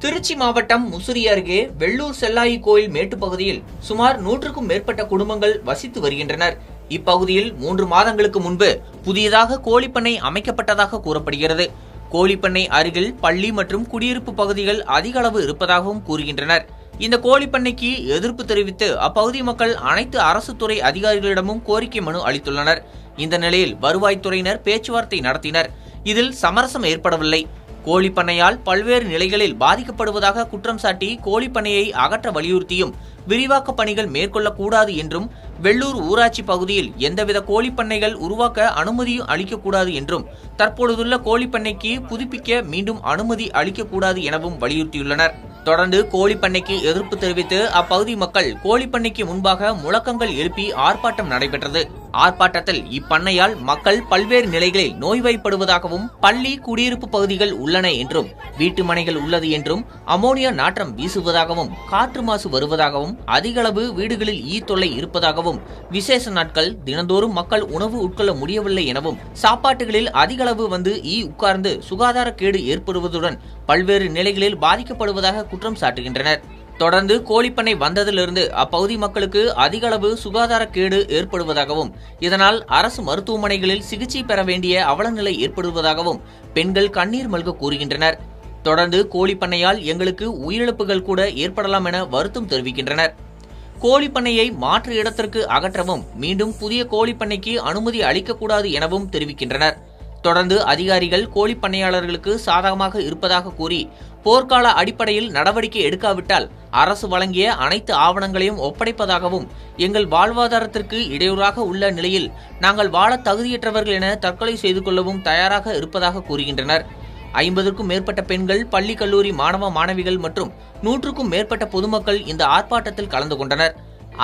திருச்சி மாவட்டம் முசிறி அருகே வெள்ளூர் செல்லாயி கோயில் மேட்டுப்பகுதியில் சுமார் 100க்கும் மேற்பட்ட குடும்பங்கள் வசித்து வருகின்றனர். இப்பகுதியில் 3 மாதங்களுக்கு முன்பு புதியதாக கோழிப்பண்ணை அமைக்கப்பட்டதாக கூறப்படுகிறது. கோழிப்பண்ணை அருகில் பள்ளி மற்றும் குடியிருப்பு பகுதிகள் அதிக அளவு இருப்பதாகவும் கூறுகின்றனர். இந்த கோழிப்பண்ணைக்கு எதிர்ப்பு தெரிவித்து அப்பகுதி மக்கள் அனைத்து அரசு துறை அதிகாரிகளிடமும் கோரிக்கை மனு அளித்துள்ளனர். இந்த நிலையில் வருவாய்த்துறையினர் பேச்சுவார்த்தை நடத்தினர். இதில் சமரசம் ஏற்படவில்லை. கோழிப்பண்ணையால் பல்வேறு நிலைகளில் பாதிக்கப்படுவதாக குற்றம் சாட்டி கோழிப்பண்ணையை அகற்ற வலியுறுத்தியும் விரிவாக்க பணிகள் மேற்கொள்ளக்கூடாது என்றும் வெள்ளூர் ஊராட்சி பகுதியில் எந்தவித கோழிப்பண்ணைகள் உருவாக்க அனுமதியும் அளிக்கக்கூடாது என்றும் தற்பொழுதுள்ள கோழிப்பண்ணைக்கு புதுப்பிக்க மீண்டும் அனுமதி அளிக்கக்கூடாது எனவும் வலியுறுத்தியுள்ளனர். தொடர்ந்து கோழிப்பண்ணைக்கு எதிர்ப்பு தெரிவித்து அப்பகுதி மக்கள் கோழிப்பண்ணைக்கு முன்பாக முழக்கங்கள் எழுப்பி ஆர்ப்பாட்டம் நடைபெற்றது. ஆர்ப்பாட்டத்தில் இப்பண்ணையால் மக்கள் பல்வேறு நிலைகளில் நோய்வாய்ப்படுவதாகவும் பள்ளி குடியிருப்பு பகுதிகள் உள்ளன என்றும் வீட்டு மனைகள் உள்ளது என்றும் அமோனியா நாற்றம் வீசுவதாகவும் காற்று மாசு வருவதாகவும் அதிக அளவு வீடுகளில் ஈ தொல்லை இருப்பதாகவும் விசேஷ நாட்கள் தினந்தோறும் மக்கள் உணவு உட்கொள்ள முடியவில்லை எனவும் சாப்பாட்டுகளில் அதிக அளவு வந்து ஈ உட்கார்ந்து சுகாதார கேடு ஏற்படுவதுடன் பல்வேறு நிலைகளில் பாதிக்கப்படுவதாக குற்றம் சாட்டுகின்றனர். தொடர்ந்து கோழிப்பண்ணை வந்ததிலிருந்து அப்பகுதி மக்களுக்கு அதிக அளவு சுகாதார கேடு ஏற்படுவதாகவும் இதனால் அரசு மருத்துவமனைகளில் சிகிச்சை பெற வேண்டிய அவலநிலை ஏற்படுவதாகவும் பெண்கள் கண்ணீர் மல்க கூறுகின்றனர். தொடர்ந்து கோழிப்பண்ணையால் எங்களுக்கு உயிரிழப்புகள் கூட ஏற்படலாம் என வருத்தம் தெரிவிக்கின்றனர். கோழிப்பண்ணையை மாற்று இடத்திற்கு அகற்றவும் மீண்டும் புதிய கோழிப்பண்ணைக்கு அனுமதி அளிக்கக்கூடாது எனவும் தெரிவிக்கின்றனர். தொடர்ந்து அதிகாரிகள் கோழிப்பண்ணையாளர்களுக்கு சாதகமாக இருப்பதாக கூறி போர்க்கால அடிப்படையில் நடவடிக்கை எடுக்காவிட்டால் அரசு வழங்கிய அனைத்து ஆவணங்களையும் ஒப்படைப்பதாகவும் எங்கள் வாழ்வாதாரத்திற்கு இடையூறாக உள்ள நிலையில் நாங்கள் வாழ தகுதியற்றவர்கள் என தற்கொலை செய்து கொள்ளவும் தயாராக இருப்பதாக கூறுகின்றனர். 50க்கும் மேற்பட்ட பெண்கள் பள்ளி கல்லூரி மாணவ மாணவிகள் மற்றும் 100க்கும் மேற்பட்ட பொதுமக்கள் இந்த ஆர்ப்பாட்டத்தில் கலந்து கொண்டனர்.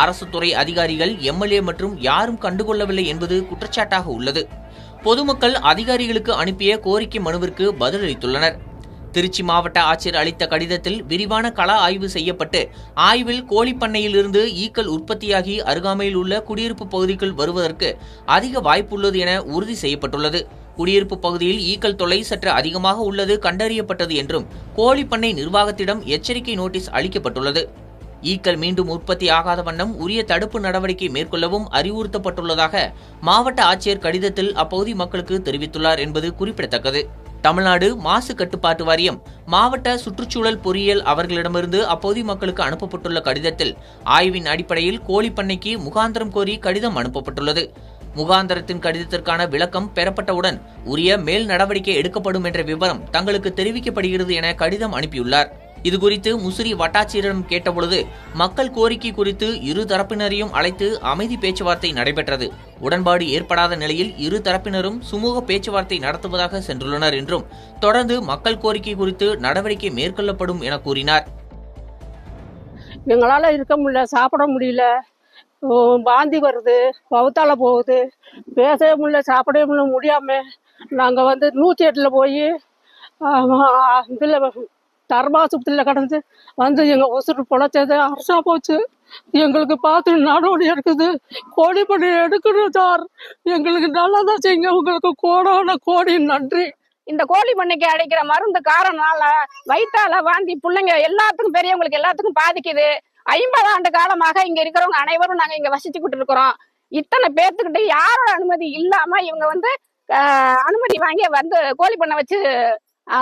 அரசு துறை அதிகாரிகள் எம்எல்ஏ மற்றும் யாரும் கண்டுகொள்ளவில்லை என்பது குற்றச்சாட்டாக உள்ளது. பொதுமக்கள் அதிகாரிகளுக்கு அனுப்பிய கோரிக்கை மனுவிற்கு பதிலளித்துள்ளனர். திருச்சி மாவட்ட ஆட்சியர் அளித்த கடிதத்தில் விரிவான கள ஆய்வு செய்யப்பட்டு ஆய்வில் கோழிப்பண்ணையிலிருந்து ஈக்கள் உற்பத்தியாகி அருகாமையில் உள்ள குடியிருப்பு பகுதிக்குள் வருவதற்கு அதிக வாய்ப்புள்ளது என உறுதி செய்யப்பட்டுள்ளது. குடியிருப்பு பகுதியில் ஈக்கள் தொல்லை சற்று அதிகமாக உள்ளது கண்டறியப்பட்டது என்றும் கோழிப்பண்ணை நிர்வாகத்திடம் எச்சரிக்கை நோட்டீஸ் அளிக்கப்பட்டுள்ளது. ஈக்கள் மீண்டும் உற்பத்தி ஆகாத வண்ணம் உரிய தடுப்பு நடவடிக்கை மேற்கொள்ளவும் அறிவுறுத்தப்பட்டுள்ளதாக மாவட்ட ஆட்சியர் கடிதத்தில் அப்பகுதி மக்களுக்கு தெரிவித்துள்ளார் என்பது குறிப்பிடத்தக்கது. தமிழ்நாடு மாசு கட்டுப்பாட்டு வாரியம் மாவட்ட சுற்றுச்சூழல் பொறியியல் அவர்களிடமிருந்து அப்பகுதி மக்களுக்கு அனுப்பப்பட்டுள்ள கடிதத்தில் ஆய்வின் அடிப்படையில் கோழிப்பண்ணைக்கு முகாந்திரம் கோரி கடிதம் அனுப்பப்பட்டுள்ளது. முகாந்திரத்தின் கடிதத்திற்கான விளக்கம் பெறப்பட்டவுடன் உரிய மேல் நடவடிக்கை எடுக்கப்படும் என்ற விவரம் தங்களுக்கு தெரிவிக்கப்படுகிறது என கடிதம் அனுப்பியுள்ளார். இதுகுறித்து முசிறி வட்டாட்சியரிடம் கேட்டபொழுது மக்கள் கோரிக்கை குறித்து இரு தரப்பினரையும் அழைத்து அமைதி பேச்சுவார்த்தை நடைபெற்றது. உடன்பாடு ஏற்படாத நிலையில் இரு தரப்பினரும் சுமூக பேச்சுவார்த்தை நடத்துவதாக சென்றுள்ளனர் என்றும் தொடர்ந்து மக்கள் கோரிக்கை குறித்து நடவடிக்கை மேற்கொள்ளப்படும் என கூறினார். எங்களால இருக்க முடியல, சாப்பிட முடியல, வாந்தி வருது, வவுத்தால போகுது, பேசவே முடியல, சாப்பிடவே முடியாம நாங்க 108ல போய் இதுல தர்மாசுபத்திரியில் கடந்து எங்க உசுறு பொழைச்சது அரசா போச்சு. எங்களுக்கு பார்த்து நடவடிக்கை எடுக்குது. கோழிப்பண்ணை எடுக்கணும் சார், எங்களுக்கு நல்லதான் செய்யுங்க. உங்களுக்கு கோடான கோடி நன்றி. இந்த கோழிப்பண்ணைக்கு அடைக்கிற மருந்து காரணனால வயிற்றால வாந்தி பிள்ளைங்க எல்லாத்துக்கும் பெரியவங்களுக்கு எல்லாத்துக்கும் பாதிக்குது. 50 ஆண்டு காலமாக இங்க இருக்கிறவங்க அனைவரும் நாங்க இங்க வசிச்சுக்கிட்டு இருக்கிறோம். இத்தனை பேர்த்துக்கிட்ட யாரோட அனுமதி இல்லாம இவங்க அனுமதி வாங்கி கோழிப்பண்ணை வச்சு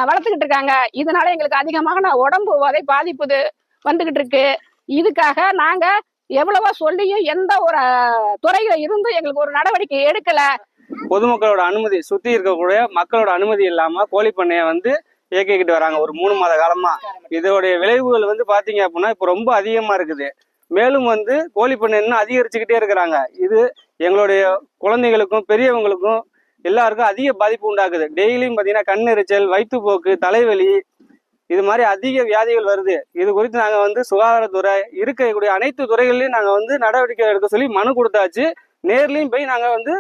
வளர்த்துக்கிட்டு இருக்காங்க. இதனால எங்களுக்கு அதிகமாக உடம்பு உதை பாதிப்பு வந்துகிட்டு இருக்கு. இதுக்காக நாங்க எவ்வளவோ சொல்லியும் எந்த ஒரு துறையில இருந்து எங்களுக்கு ஒரு நடவடிக்கை எடுக்கல. பொதுமக்களோட அனுமதி, சுத்தி இருக்கக்கூடிய மக்களோட அனுமதி இல்லாம கோழிப்பண்ணைய இயக்கிக்கிட்டு வராங்க ஒரு 3 மாத காலமா. இதோடைய விளைவுகள் பாத்தீங்க அப்படின்னா இப்ப ரொம்ப அதிகமா இருக்குது. மேலும் கோழிப்பண்ணை இன்னும் அதிகரிச்சுக்கிட்டே இருக்கிறாங்க. இது எங்களுடைய குழந்தைகளுக்கும் பெரியவங்களுக்கும் எல்லாருக்கும் அதிக பாதிப்பு உண்டாக்குது. டெய்லியும் பாத்தீங்கன்னா கண்ணெரிச்சல், வயிற்றுப்போக்கு, தலைவலி, இது மாதிரி அதிக வியாதிகள் வருது. இது குறித்து நாங்க சுகாதாரத்துறை இருக்கக்கூடிய அனைத்து துறைகள்லயும் நாங்க நடவடிக்கை எடுக்க சொல்லி மனு கொடுத்தாச்சு. நேர்லயும் போய் நாங்க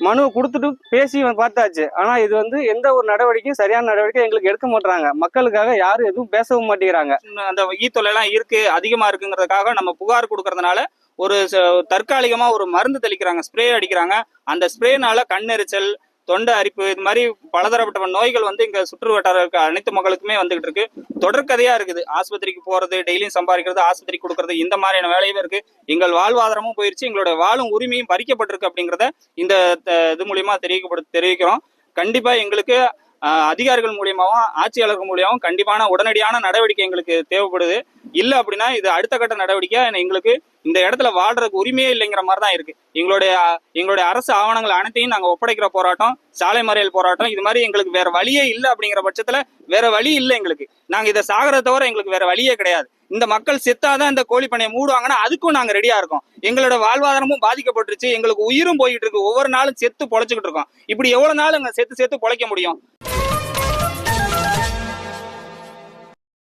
மனு கொடுத்துட்டு பேசி பார்த்தாச்சு. ஆனா இது எந்த ஒரு நடவடிக்கையும் சரியான நடவடிக்கை எங்களுக்கு எடுக்க மாட்டாங்க. மக்களுக்காக யாரும் எதுவும் பேசவும் மாட்டேங்கிறாங்க. அந்த ஈத்தொலை எல்லாம் இருக்கு, அதிகமா இருக்குங்கிறதுக்காக நம்ம புகார் கொடுக்கறதுனால ஒரு தற்காலிகமா ஒரு மருந்து தெளிக்கிறாங்க, ஸ்ப்ரே அடிக்கிறாங்க. அந்த ஸ்ப்ரேனால கண்ணெரிச்சல், தொண்டை அரிப்பு, இது மாதிரி பலதரப்பட்ட நோய்கள் வந்து இங்க சுற்று வட்டார இருக்க அனைத்து மக்களுக்குமே வந்துகிட்டு இருக்கு. தொடர்கதையா இருக்குது. ஆஸ்பத்திரிக்கு போறது, டெய்லியும் சம்பாதிக்கிறது, ஆஸ்பத்திரிக்கு கொடுக்கறது, இந்த மாதிரியான வேலையே இருக்கு. எங்கள் வாழ்வாதாரமும் போயிருச்சு, எங்களுடைய வாழும் உரிமையும் பறிக்கப்பட்டிருக்கு அப்படிங்கிறத இந்த இது மூலியமா தெரிவிக்கிறோம். கண்டிப்பா எங்களுக்கு அதிகாரிகள் மூலியமாவும் ஆட்சியாளர்கள் மூலியமாவும் கண்டிப்பான உடனடியான நடவடிக்கை எங்களுக்கு தேவைப்படுது. இல்ல அப்படின்னா இது அடுத்த கட்ட நடவடிக்கை. எங்களுக்கு இந்த இடத்துல வாழ்றதுக்கு உரிமையே இல்லைங்கிற மாதிரி தான் இருக்கு. எங்களுடைய அரசு ஆவணங்கள் அனைத்தையும் நாங்க ஒப்படைக்கிற போராட்டம், சாலை மறியல் போராட்டம், இது மாதிரி எங்களுக்கு வேற வழியே இல்லை. அப்படிங்கிற பட்சத்துல வேற வழி இல்லை எங்களுக்கு. நாங்க இதை சாகிறத தவிர எங்களுக்கு வேற வழியே கிடையாது. இந்த மக்கள் செத்தாதான் இந்த கோழி பண்ணையை மூடுவாங்கன்னா அதுக்கும் நாங்க ரெடியா இருக்கோம். எங்களோட வாழ்வாதாரமும் பாதிக்கப்பட்டுருச்சு, எங்களுக்கு உயிரும் போயிட்டு இருக்கு. ஒவ்வொரு நாளும் செத்து பொழைச்சுக்கிட்டு இருக்கோம். இப்படி எவ்வளவு நாள் செத்து பொழைக்க முடியும்?